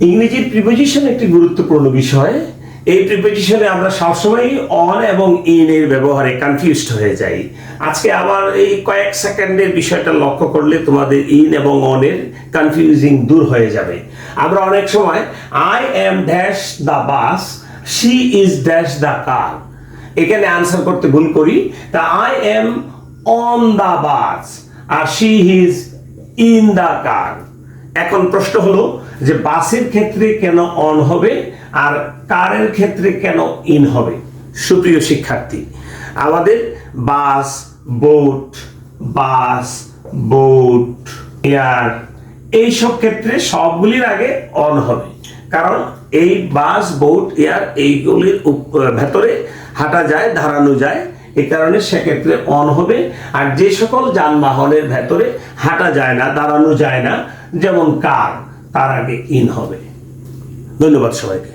ইংরেজির প্রিপোজিশন একটি গুরুত্বপূর্ণ বিষয়। এই প্রিপোজিশনে আমরা সবসময় অন এবং ইন এর ব্যবহারে কনফিউজড হয়ে যাই। আজকে আবার এই কয়েক সেকেন্ডের বিষয়টা লক্ষ্য করলে তোমাদের ইন এবং অন এর কনফিউজিং দূর হয়ে যাবে। আমরা অনেক সময় I am dash the bus, she is dash the car, এখানে আনসার করতে ভুল করি। তা I am on the bus আর she is in the car. এখন প্রশ্ন হলো যে বাসের ক্ষেত্রে কেন অন হবে আর কারের ক্ষেত্রে কেন ইন হবে? সুপ্রিয় শিক্ষার্থী, আমাদের বাস, বোট, এয়ার এইসব ক্ষেত্রে সবগুলির আগে অন হবে, কারণ এই বাস, বোট, এয়ার এইগুলির ভেতরে হাঁটা যায়, দাঁড়ানো যায়, এই কারণে সেক্ষেত্রে অন হবে। আর যে সকল যানবাহনের ভেতরে হাঁটা যায় না, দাঁড়ানো যায় না, যেমন কার, তার আগে ইন হবে। ধন্যবাদ সবাইকে।